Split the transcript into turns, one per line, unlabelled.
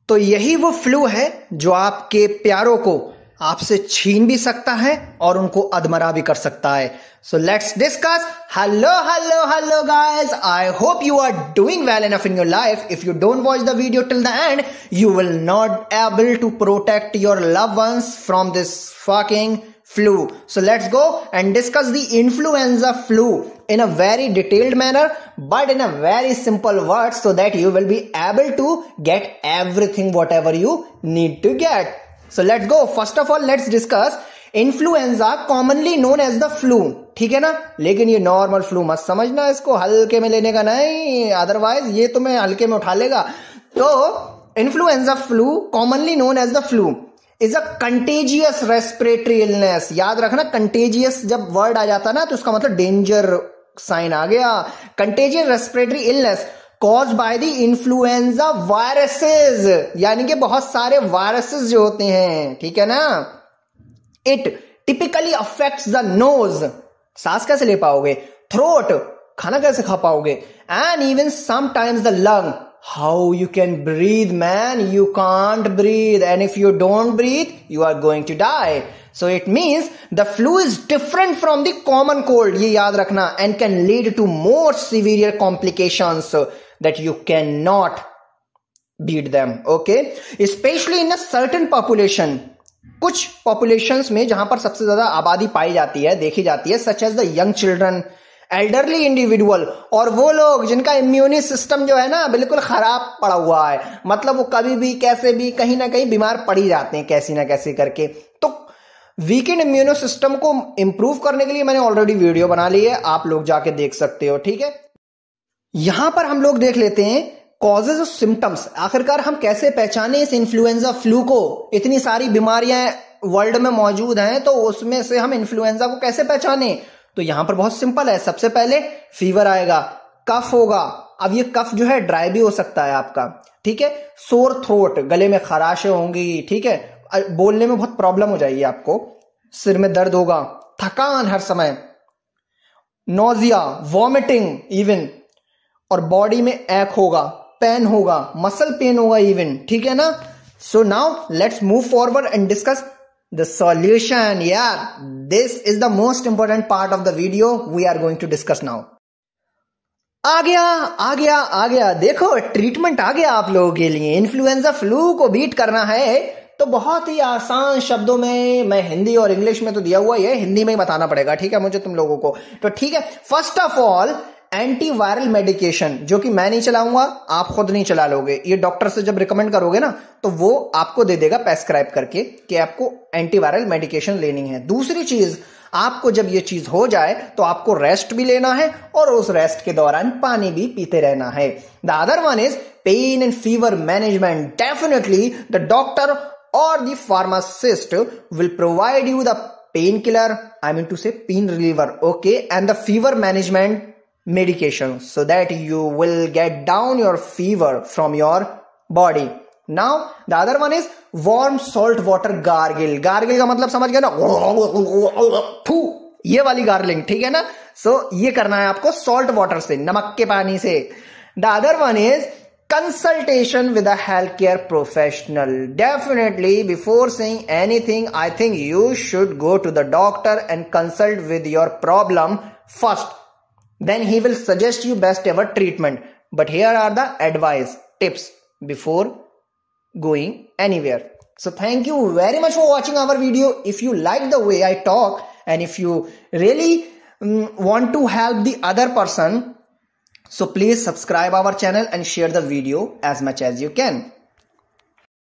तो यही वो फ्लू है जो आपके प्यारों को आपसे छीन भी सकता है और उनको अधमरा भी कर सकता है. So let's discuss. Hello guys. I hope you are doing well enough in your life. If you don't watch the video till the end, you will not able to protect your loved ones from this fucking flu. So let's go and discuss the influenza flu in a very detailed manner, but in a very simple words, so that you will be able to get everything whatever you need to get. So let's go. First of all, let's discuss influenza commonly known as the flu. ठीक है ना, लेकिन ये normal flu मत समझना, इसको हल्के में लेने का नहीं, अदरवाइज ये तुम्हें हल्के में उठा लेगा. तो influenza flu commonly known as the flu is a contagious respiratory illness. याद रखना, कंटेजियस जब वर्ड आ जाता ना तो उसका मतलब डेंजर साइन आ गया. Contagious respiratory illness caused by the influenza viruses, यानी कि बहुत सारे वायरसेस जो होते हैं. ठीक है ना. It typically affects the nose, सांस कैसे ले पाओगे, थ्रोट, खाना कैसे खा पाओगे, and even sometimes the lung. How you can breathe man, you can't breathe, and if you don't breathe you are going to die. So it means the flu is different from the common cold, ये याद रखना, and can lead to more severe complications that you cannot beat them. Okay, especially in a certain population, कुछ populations में जहां पर सबसे ज्यादा आबादी पाई जाती है, देखी जाती है, such as the young children, elderly individual, और वो लोग जिनका इम्यूनी सिस्टम जो है ना बिल्कुल खराब पड़ा हुआ है, मतलब वो कभी भी कैसे भी कहीं ना कहीं बीमार पड़ ही जाते हैं कैसी ना कैसी करके. तो वीकेंड इम्यूनो सिस्टम को इंप्रूव करने के लिए मैंने ऑलरेडी वीडियो बना ली है, आप लोग जाके देख सकते हो. ठीक है, यहां पर हम लोग देख लेते हैं कॉजेज ऑफ सिम्टम्स. आखिरकार हम कैसे पहचाने इस इन्फ्लुएंजा फ्लू को. इतनी सारी बीमारियां वर्ल्ड में मौजूद हैं, तो उसमें से हम इन्फ्लुएंजा को कैसे पहचाने. तो यहां पर बहुत सिंपल है. सबसे पहले फीवर आएगा, कफ होगा. अब ये कफ जो है ड्राई भी हो सकता है आपका. ठीक है, सोर थ्रोट, गले में खराशें होंगी. ठीक है, बोलने में बहुत प्रॉब्लम हो जाएगी आपको, सिर में दर्द होगा, थकान हर समय, नोजिया, वॉमिटिंग इवन, और बॉडी में एक होगा, पेन होगा, मसल पेन होगा इवन. ठीक है ना. So now let's move forward and discuss the solution. यार, this is the most important part of the video we are going to discuss now. आ गया, देखो ट्रीटमेंट आ गया आप लोगों के लिए. इन्फ्लुएंजा फ्लू को बीट करना है तो बहुत ही आसान शब्दों में, मैं हिंदी और इंग्लिश में तो दिया हुआ है, हिंदी में ही बताना पड़ेगा. ठीक है मुझे तुम लोगों को. तो ठीक है, first of all antiviral medication, जो कि मैं नहीं चलाऊंगा, आप खुद नहीं चला लोगे. ये डॉक्टर से जब रिकमेंड करोगे ना तो वो आपको दे देगा प्रेस्क्राइब करके कि आपको एंटीवायरल मेडिकेशन लेनी है. दूसरी चीज, आपको जब ये चीज हो जाए तो आपको रेस्ट भी लेना है और उस रेस्ट के दौरान पानी भी पीते रहना है. The other one is pain and fever management. Definitely the doctor or the pharmacist will provide you the painkiller, I mean to say pain reliever, okay, and the fever management medication, so that you will get down your fever from your body. Now the other one is warm salt water gargle. Gargle का मतलब समझ गए ना, ये वाली gargling. ठीक है ना. सो ये करना है आपको सॉल्ट वाटर से, नमक के पानी से. The other one is consultation with a healthcare professional. Definitely before saying anything, I think you should go to the doctor and consult with your problem first. Then he will suggest you best ever treatment. But here are the advice, tips before going anywhere. So thank you very much for watching our video. If you like the way I talk and if you really want to help the other person, so please subscribe our channel and share the video as much as you can.